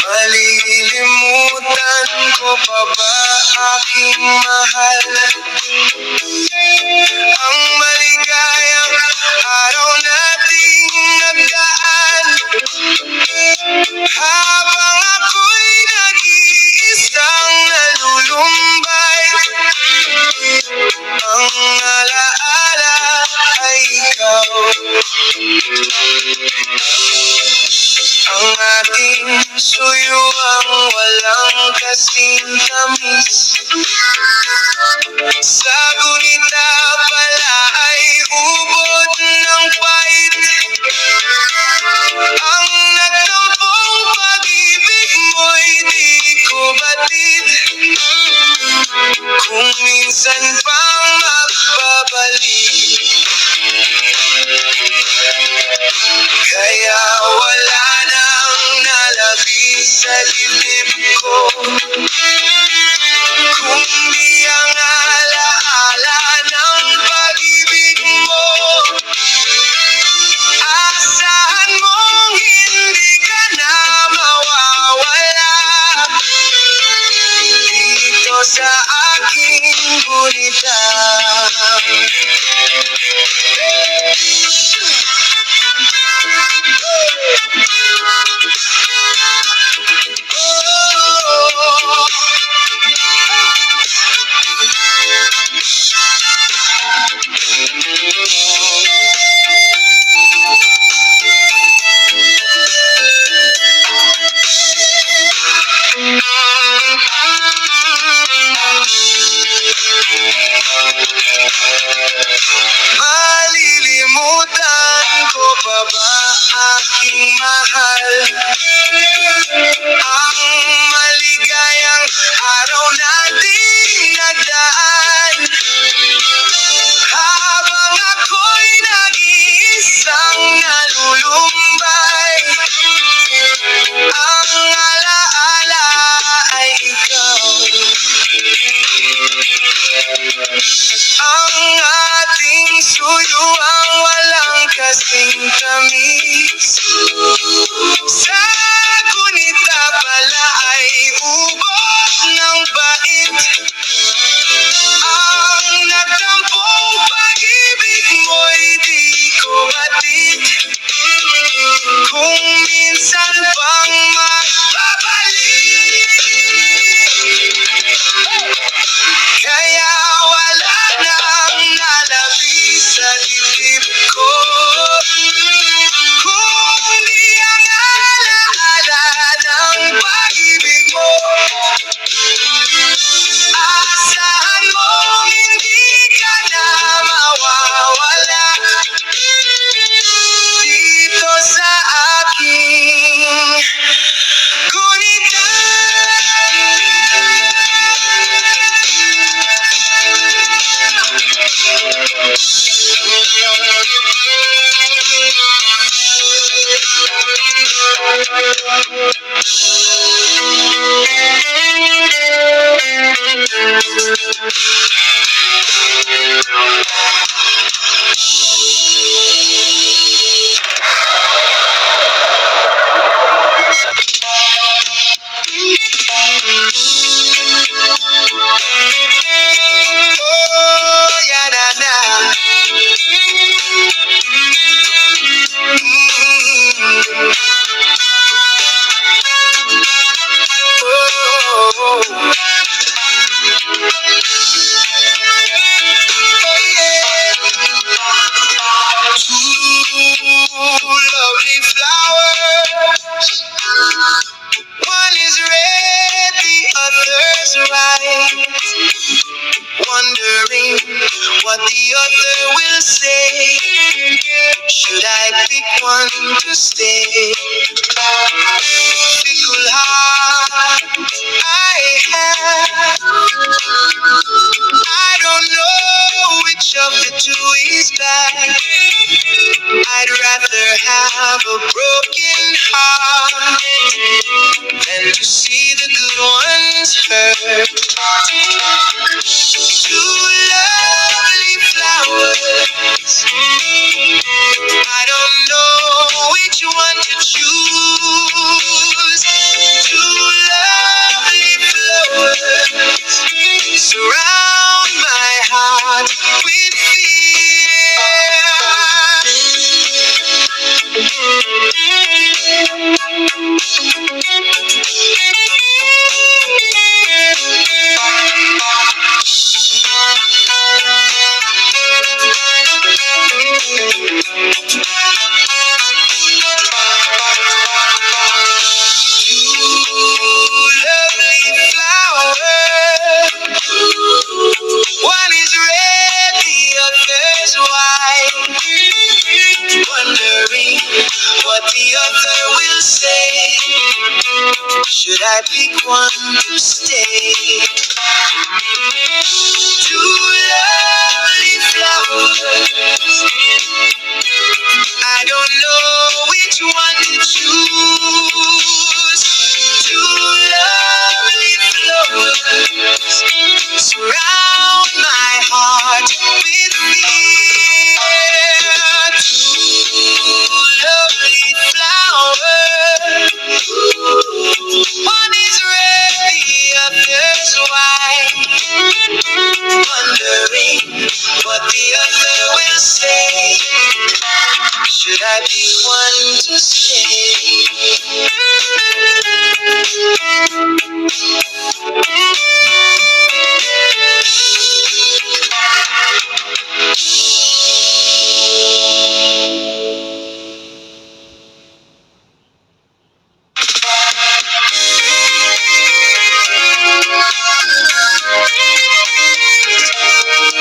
Malilimutan ko pa ba, aking mahal, ang maligayang araw nating nagdaan? Habang ako'y nag-iisang nalulumbay, ang alaala ay ikaw. Ang ating suyuang walang kasing tamis, sa gunita pala ay ubod ng pait. Ang nagtampong pag-ibig mo'y di ko batid, kung minsan pang magbabalik. Kaya wala nang nalabis sa dibdib ko, kundi ang alaala ng pag-ibig mo. Asahan mong hindi ka na mawawala dito sa aking gunita. Malilimutan ko pa ba, aking mahal, ang maligayang araw nating nagdaan? Habang ako'y nag-iisang nalulumbay, ang alaala ay ikaw. Ang ating suyuang walang kasing tamis, sa gunita pala ay ubod ng bait. Ang nagtampong pag-ibig mo'y di ko batid, kung minsan pang magbabalik. Kaya wala nang nalabis sa dibdib ko, kundi ang alaala ng pag-ibig mo. Asahan mong hindi ka na mawawala dito sa aking gunita. Oh, yeah, na, na. Should I pick one to stay? Two lovely flowers. I don't know which one to choose. Two lovely flowers surround my heart with fear. Two lovely flowers. One is red, the other's white. Wondering what the other will say. Should I pick one to stay?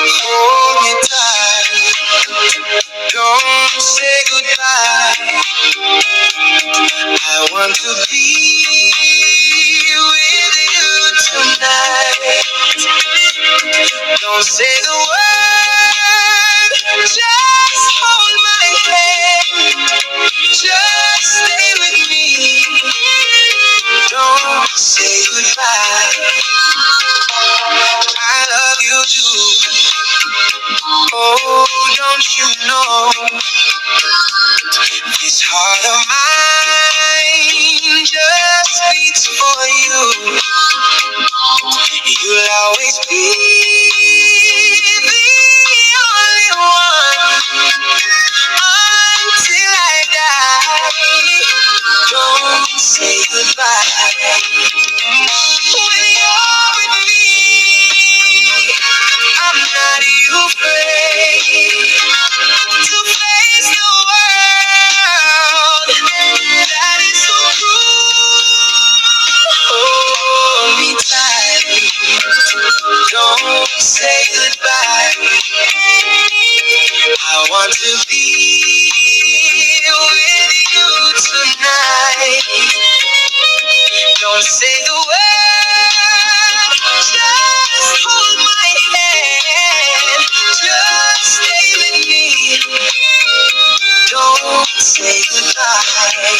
Hold me tight, don't say goodbye. I want to be with you tonight. Don't say the word, just hold my hand. Just stay with me. Don't say goodbye. I love you too. Oh, don't you know this heart of mine just beats for you. You'll always be the only one until I die. Don't say goodbye. When you're with me, I'm not afraid to face the world that is so cruel. Hold me tight, don't say goodbye. I want to be with you tonight. Don't say the word, just hold my hand. Just stay with me. Don't say goodbye.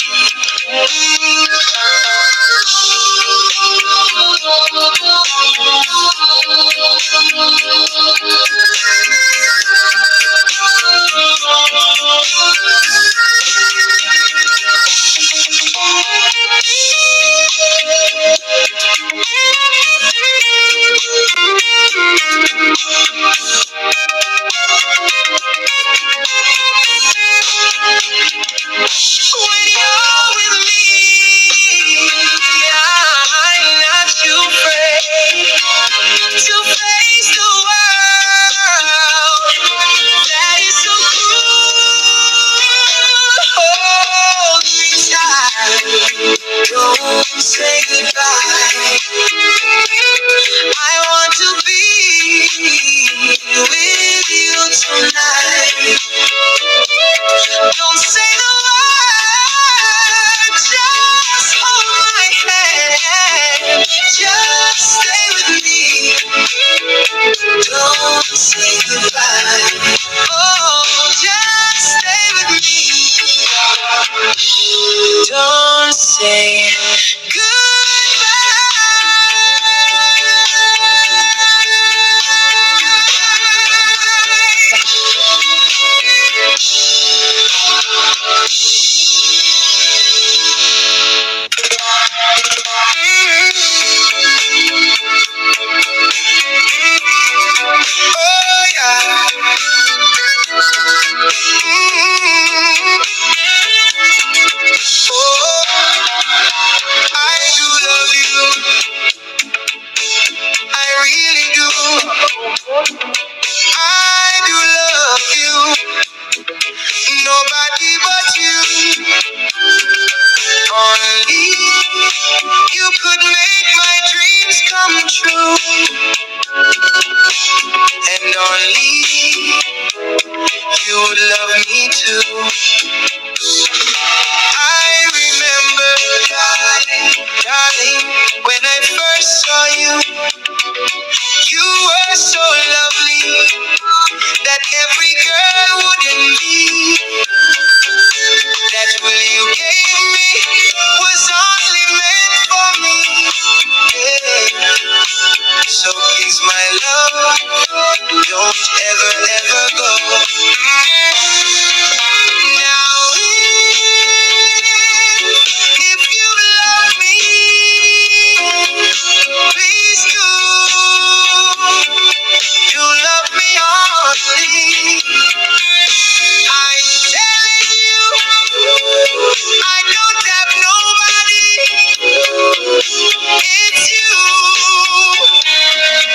It's you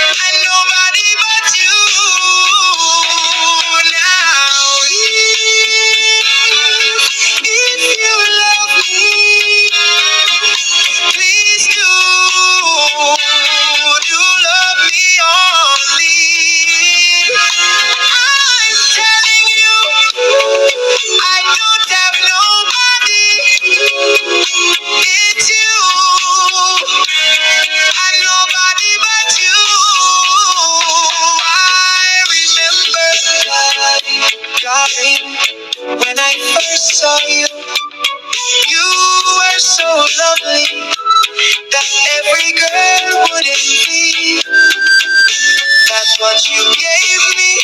and nobody but you. Now, if you love me, please do love me only. I'm telling you, I don't have nobody. It's you and nobody but you. I remember, darling, when I first saw you, you were so lovely that every girl would envy. That what you gave me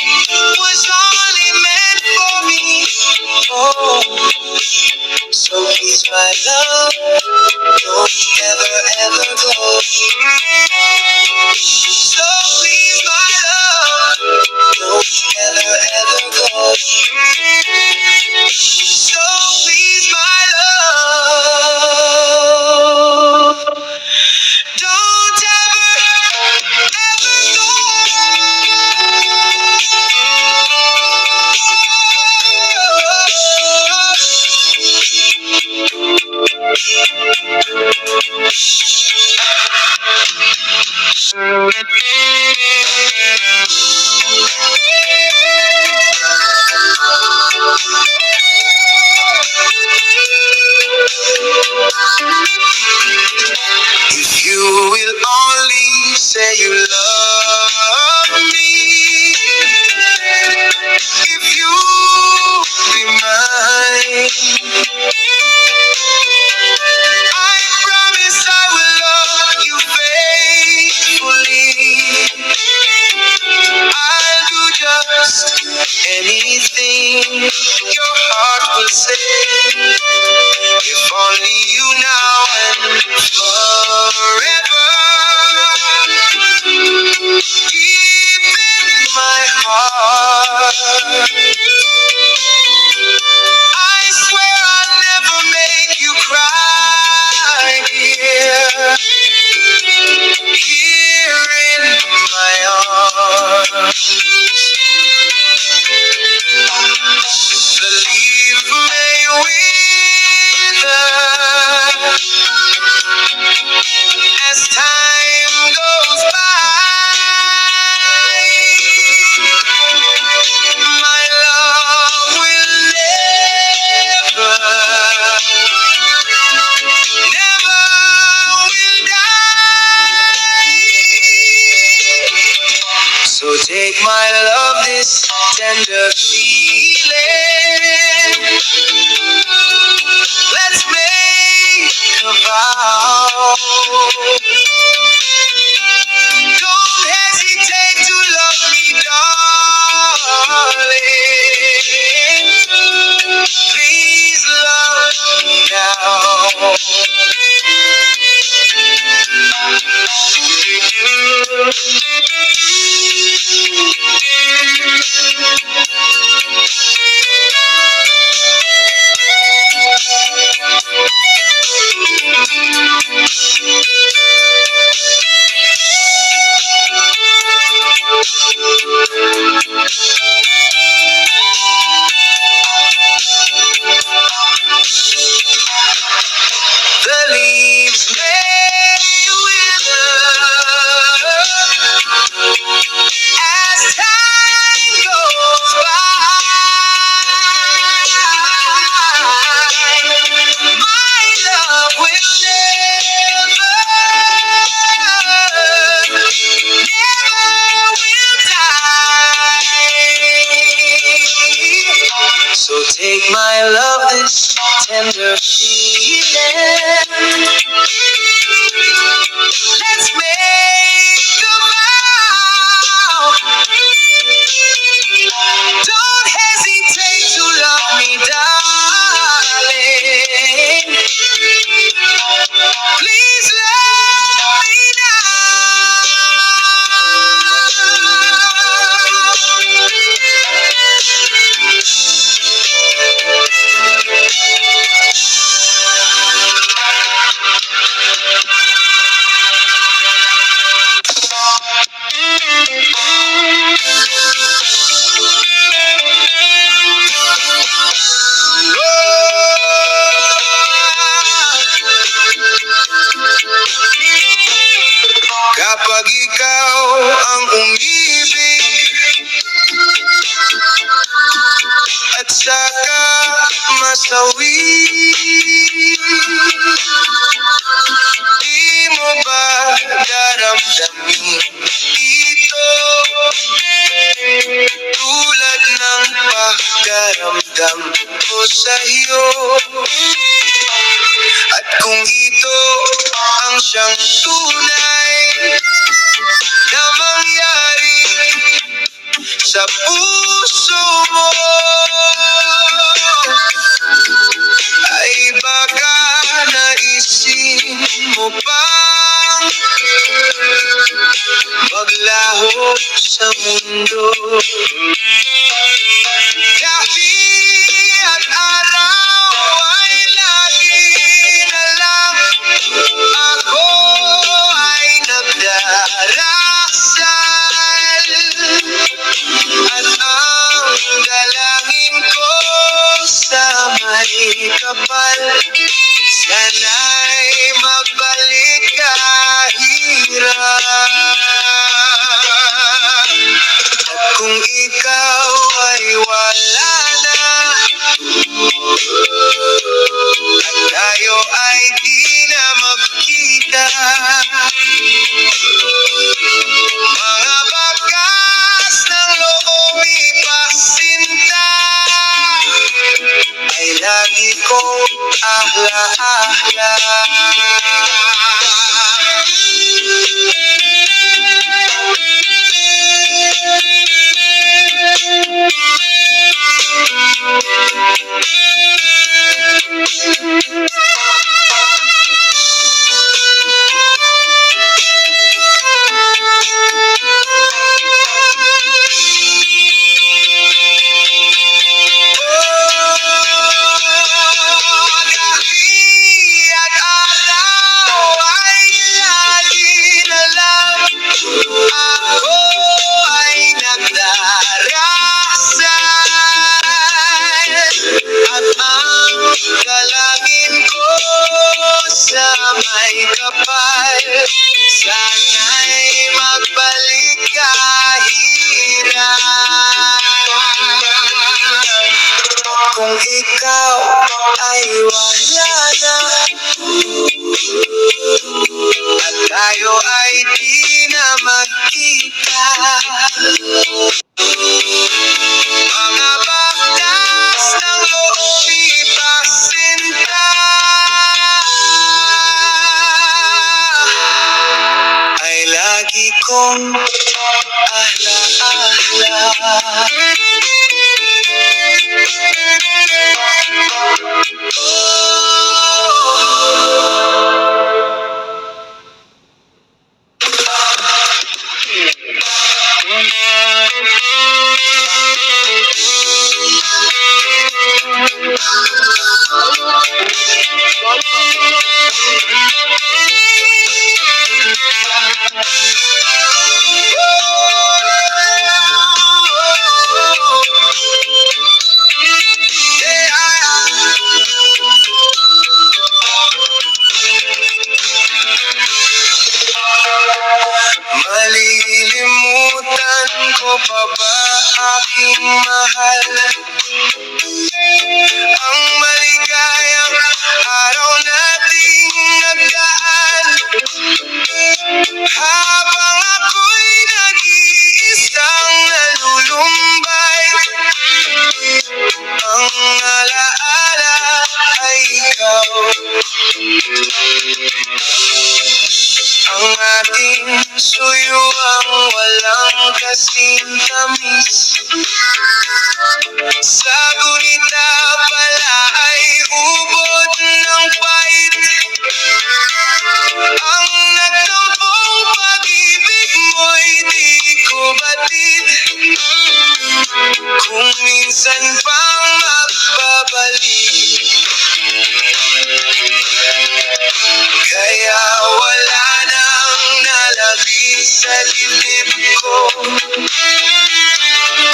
was only meant for me. Oh, so please, my love, don't ever, ever go. So please, my love, don't ever, ever go. So please, my love, don't ever, ever go. If you will only say you love me, if you be mine, I promise I will love you faithfully. I'll do just anything your heart will say. If only you now and forever. Deep in my heart, I swear I'll never make you cry, dear. Here in my arms, the leaf may wither as time goes by. My love will never, never will die. So take my love, this tender feeling. Let's make a vow. Don't hesitate to love me, darling. Please love me now. amin ito, tulad ng pagkaramdam ko sa'yo. At kung ito ang siyang tunay na mangyari sa puso mo, ay baka naisin mo bang maglaho sa mundo? Gabi at araw ay lagi na lang ako ay nagdarasal, at ang dalangin ko sa may kapal, sana'y magbalik kahirap. At kung ikaw ay wala na, at tayo ay di na magkita, mga bagas ng loob ipasinta ay lagi kong ahla-ahla. Sana'y magbalik kahirap. Kung ikaw ay wala na, at tayo ay di na magkita, mga bakas ng loob ipasinta ay lagi kong ahla-ahla. Malilimutan ko pa ba, aking mahal, ang maligayang araw nating nagdaan, habang ako'y nag-iisang nalulumbay. Ang alaala ay ikaw, ang ating suyuang walang kasing tamis, sa gunita pala ay ubod ng pait. Ang nagtampong pag-ibig mo'y di ko batid, kung minsan pang magbabalik. Kaya wala nang nalabis sa dibdib ko,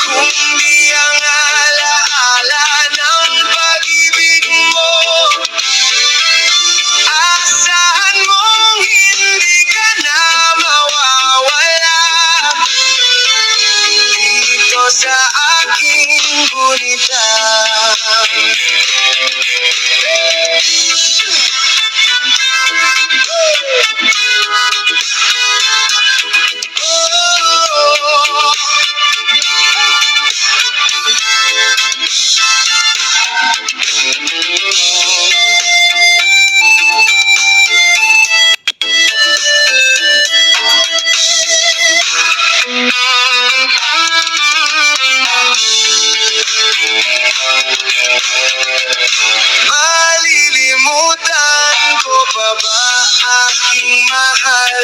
kundi ang alaala ng pag-ibig mo. Asahan mong hindi ka na mawawala dito sa aking gunita. my heart